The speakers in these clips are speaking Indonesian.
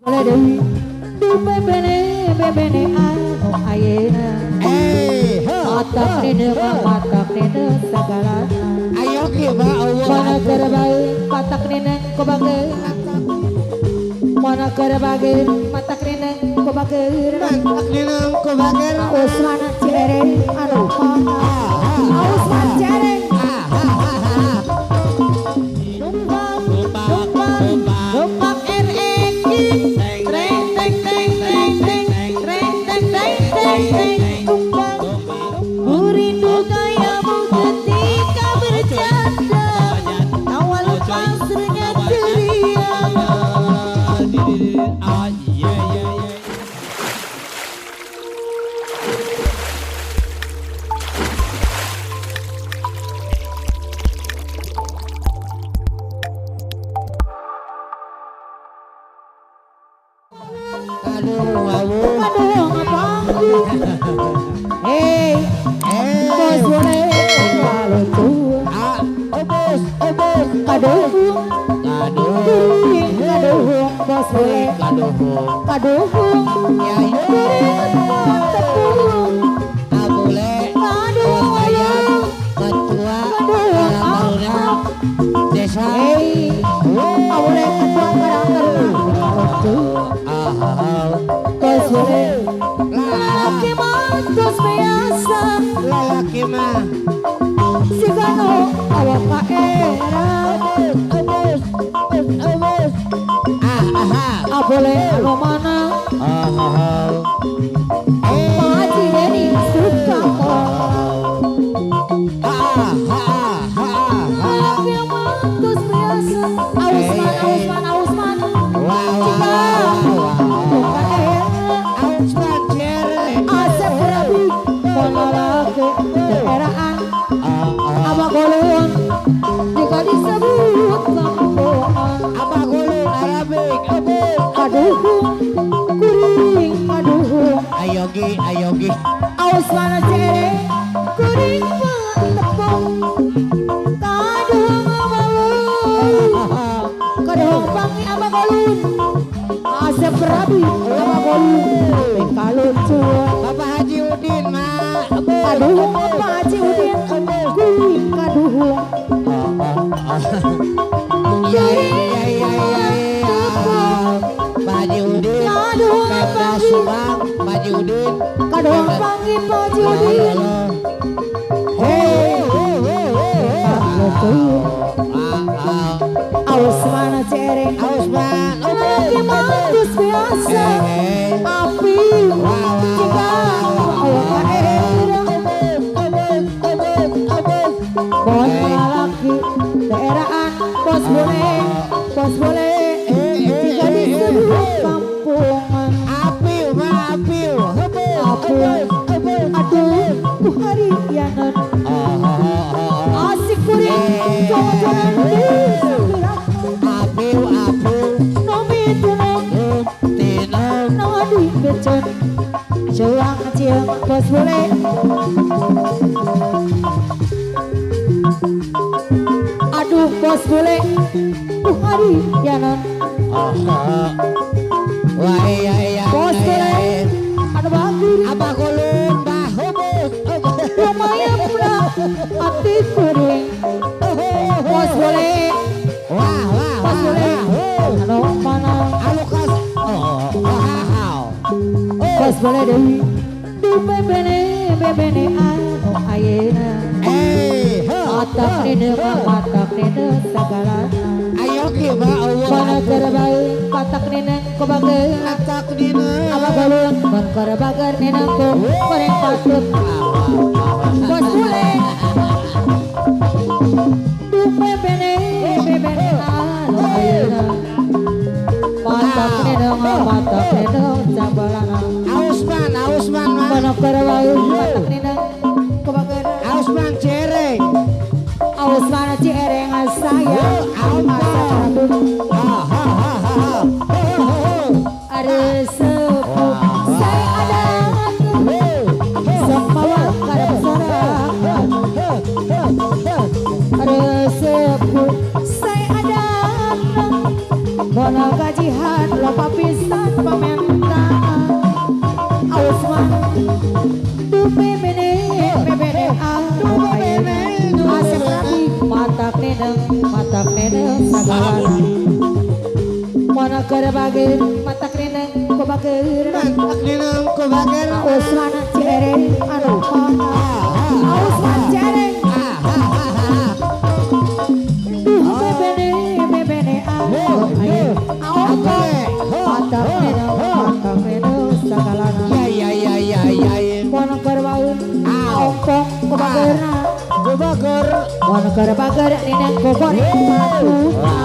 Dewi du bebene anu ayeuna matak nina segala Ayo kiba Allah mana kerbaeun matak nina kobageun mana kerbaeun matak nina kobageun Matak ninang kubager Usman Cere anu Usman Cere numpak RX reng teng teng teng teng reng teng teng teng teng tumpang rindu kayamu ketika bercanda awal pasrnya ceria Aduh ngapang hey bos boleh kalau tuh Obos kaduh bos boleh kaduh Ya Abule Bos ayam Ketua Barunya Desa boleh ketua karakter bos boleh laki mantus biasa Lelaki mah si kanu awak kaera Obos boleh anu mana Haji Deni suka laki mantus biasa Ausman Asep Rabi Monologe daeraan Abah Golon jika disebut kampungan Abah Gulung Arabik kaduhung kuring kaduhung Ayogi Ausman Cere kuring tepung kaduhung kaduhung pangi Abah Golon Asep Rabi Abah Golon kalun cuan Bapak Haji Udin mah kaduhung Bapak Haji Udin kuring kaduhung Ya Pak Haji Udin Pemda Subang Pak Haji Udin kaduhung pangi Pak Haji Udin Ausman Cere Ausman lagi mantus biasa api jika awak kaera bon laki daeraan bos boleh jika disebut kampungan Apiu aduh harianan asik kuring cowok-cowokan Apiu nomi tunong Tinong nadi becon cuang cium bos boleh aduh bos boleh hari ya non Wah iya bos boleh ada bagus Abah Gulung Bah lumayan pula hati kuring bos boleh bos boleh anu mana Alukas bos boleh Dewi du bebene anu ayeuna matak nina segala Ayo kiba Allah mana kerbaeun matak nina kobageun Matak dina Abah Golon ban kerbageun nina ku goreng patut bos boleh du bebene anu ayeuna matak nina sabalana Ausman mah mana kerbaeun matak nina kobageun Ausman Cere Ausman Cere saya ada sepuh saya ada semua kada pesona ada sepuh saya ada bono gajihan lupa pisah matak neneng sagalana mana kerbagir matak neneng kubagir Matak ninang kubagir. Usman cereng anu mana Usman cereng bebene bebene anu ayo matak neneng sagalana Ya. mana kerbaun ongkong kubagirna Kubagir. mana kerbagir neneng kubagir matuta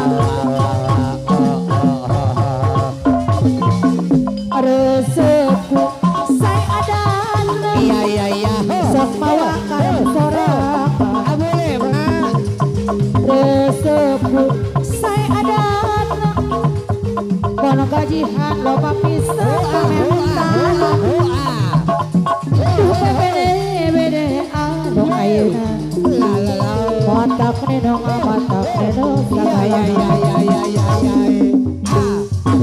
rezeku saya ada Iya. sok mawa karep sorangan Boleh, Pak. rezeku saya ada kono gajihan loba pisan kamentana bede anu ayeuna matak nenong sagaya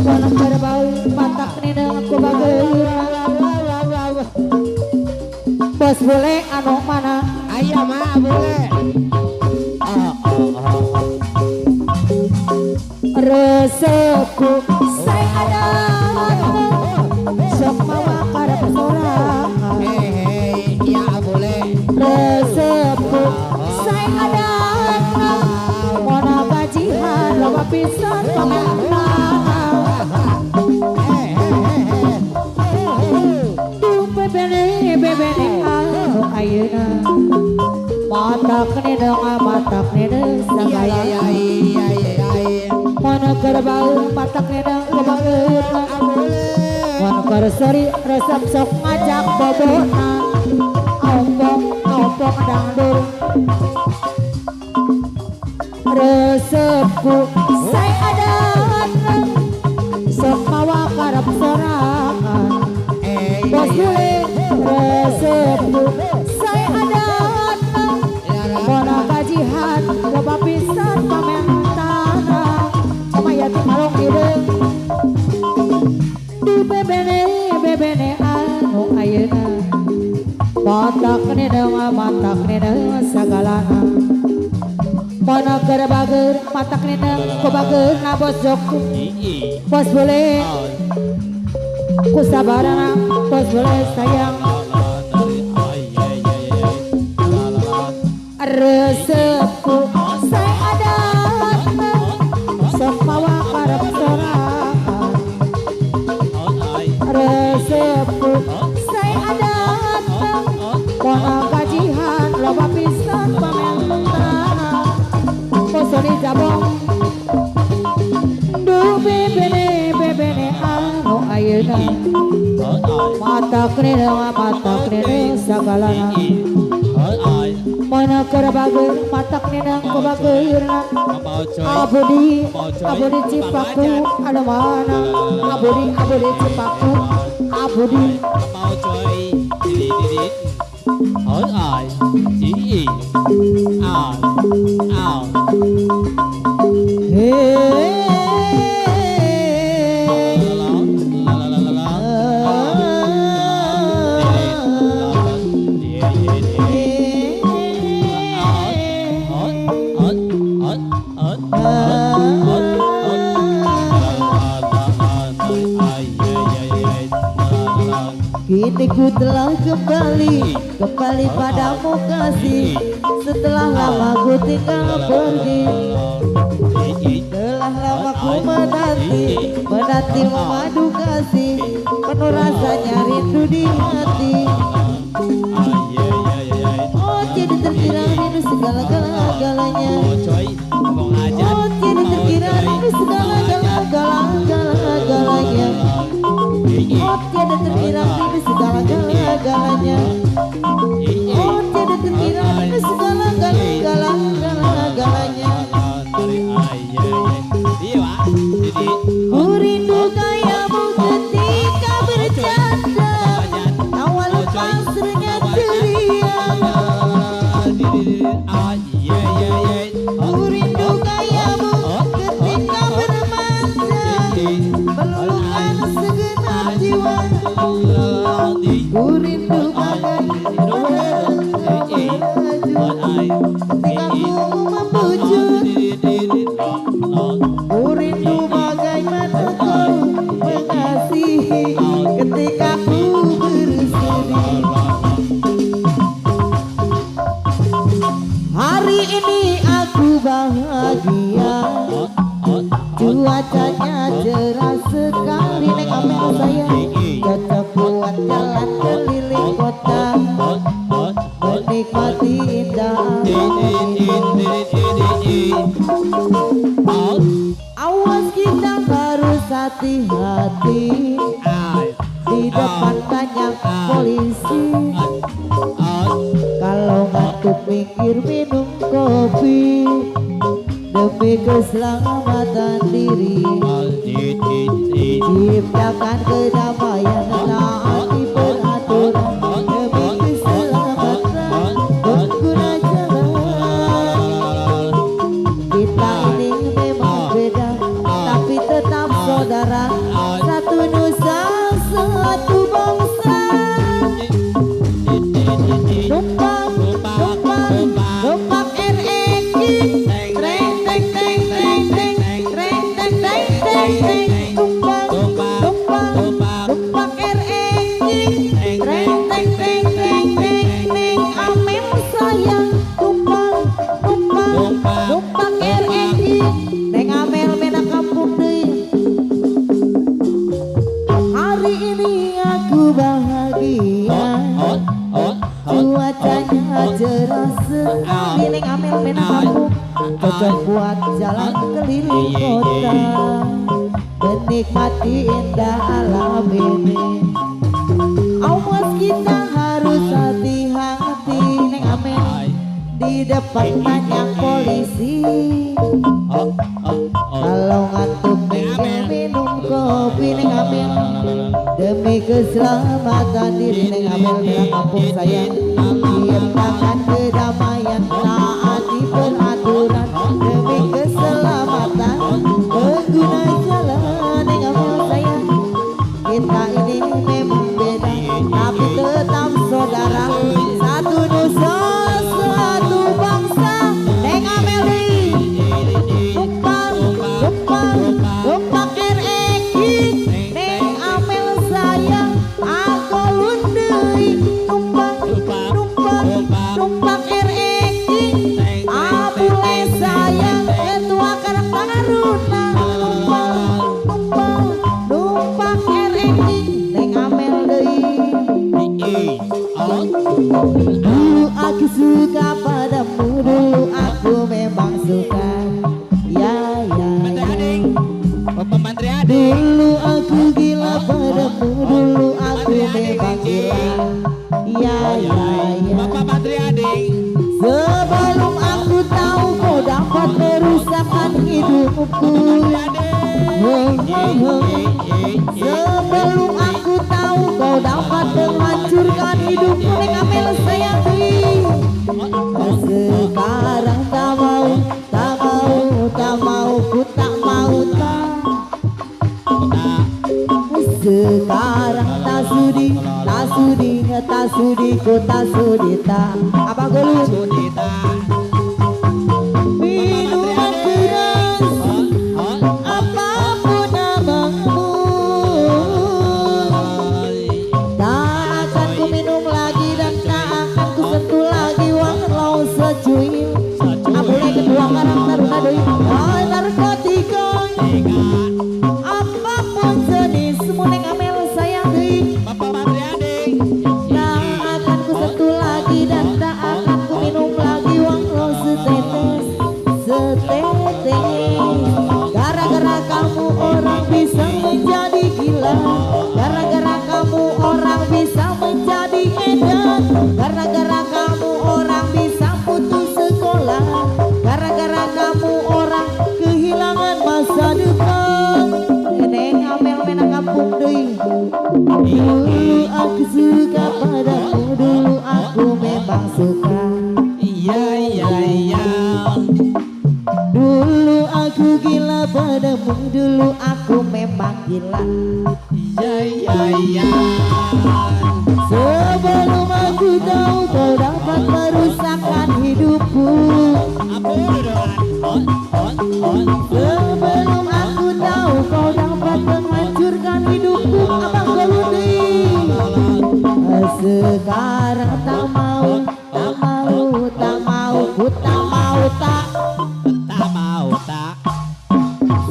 kono kerbau matak nenong kubageur bos boleh anu mana Ayah mah boleh. rezeku saya ada sok mawa karep sorangan Ya boleh. rezeku saya ada mana gajihan loba pisan pamentana bebene anu ayeuna matak neneng sagaya mana kerbau matak neneng kubagirna mana kerseri resep sok ngajak bobona ompong dangdur resepku saya ada sok mawa karep sorangan bos bule resepku saya ada mana gajihan loba pisan pamentana mayati malong hideung di bebene anu ayeuna matak neneng sagalana mana kerbagir matak neneng kubagir na bos jokku bos boleh kusabarana bos boleh sayang resepku saya ada sok mawa karep sorangan resepku saya ada mana gajihan loba pisan pamentana posoni jabong bebene anu ayeuna matak neneng sagalana mana kerbagir matak neneng kubagirna abudi cipaku anu mana abudi cipaku abudi kini ku telah kembali padamu kasih setelah lama ku tinggal pergi telah lama ku menanti memadu kasih penuh rasanya rindu di hati oh jadi terkira rindu segala-galanya oh jadi terkira rindu segala-galanya oh tiada terkira rindu segala-galanya oh tiada terkira rindu segala-galanya ku rindu kayamu ketika bercanda awal pasrnya ceria ku rindu kayamu ketika bermanja meluluhkan segenap jiwa ku rindu ketika ku membujuk keselamatan diri, ciptakan kedamaian, taati peraturan demi keselamatan pengguna jalan. Kita ini memang beda, tapi tetap saudara, satu nusa, satu bangsa. Numpang, numpang, numpang RX, treng, treng, treng, treng, treng, treng, treng, treng, treng, treng. Numpang, numpang, numpang RX, treng, treng, treng, treng, treng, treng. Amem sayang, numpang, numpang, numpang RX, neng amel mena kampung deui. Hari ini aku bahagia, cuacanya cerah sekali, neng amel mena kampung, cocok buat jalan keliling kota, menikmati indah alam ini. Awas kita harus hati-hati, neng amel, di depan banyak polisi. Kalau ngantuk neng minum kopi, neng amel, demi keselamatan diri, neng amel bilang kampung sayang, ciptakan kedamaian, taati peraturan demi keselamatan pengguna jalan, neng amel sayang. Kita ini memang beda, tapi tetap saudara, satu nusa, satu bangsa, neng amel deui. Numpang, numpang, numpang RX, neng amel sayang, aku ulun deui. Numpang, numpang, numpang RX, abule sayang, ketua Karang Taruna. Numpang, numpang, numpang RX, neng amel deui. Dulu aku suka padamu, dulu aku memang suka. Ya, ya, ya. Dulu aku gila padamu, dulu aku memang gila. Ya, ya, ya. Sebelum aku tahu kau dapat merusakkan hidupku. Sebelum aku tahu kau dapat menghancurkan hidupku, neng amel sayang deui. Sekarang tak mau, tak mau, tak mau, ku tak mau tak. Sekarang tak sudi, tak sudi, tak sudi, ku tak sudi tak. Apa golus? Minuman keras, apapun namamu, tak akan ku minum lagi dan tak akan ku sentuh lagi walau secuil. Abule kedua Karang Taruna deui, narkotika, apapun jenismu, neng amel sayang deui. Tak akan ku sentuh lagi dan tak akan ku minum lagi walau setetes, setetes. Gara-gara kamu orang bisa menjadi gila, gara-gara kamu orang bisa menjadi edan, gara-gara kamu orang bisa putus sekolah, gara-gara kamu orang kehilangan masa depan. Neng amel mena kampung deui. Dulu aku suka padamu, dulu aku memang suka. Dulu aku gila padamu, dulu aku memang gila. Sebelum aku tahu kau dapat merusakkan hidupku. Sebelum aku tahu kau dapat menghancurkan hidupku. Abang golun deui. Sekarang tak mau, tak mau, tak mau, ku tak mau tak.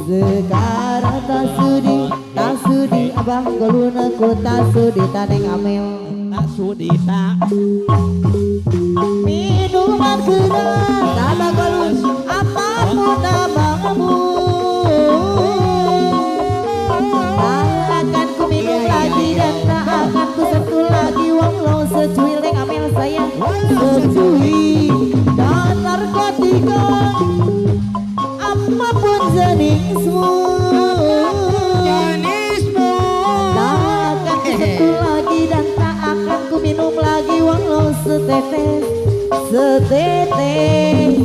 Sekarang tak sudi, tak sudi, abang golun aku tak sudi, tak neng amel. Minuman keras, abang golun, apapun namamu, tak akan ku minum lagi dan tak akan ku sentuh lagi walau secuil, neng amel sayang. Secuil dan narkotika, apa setetes setetes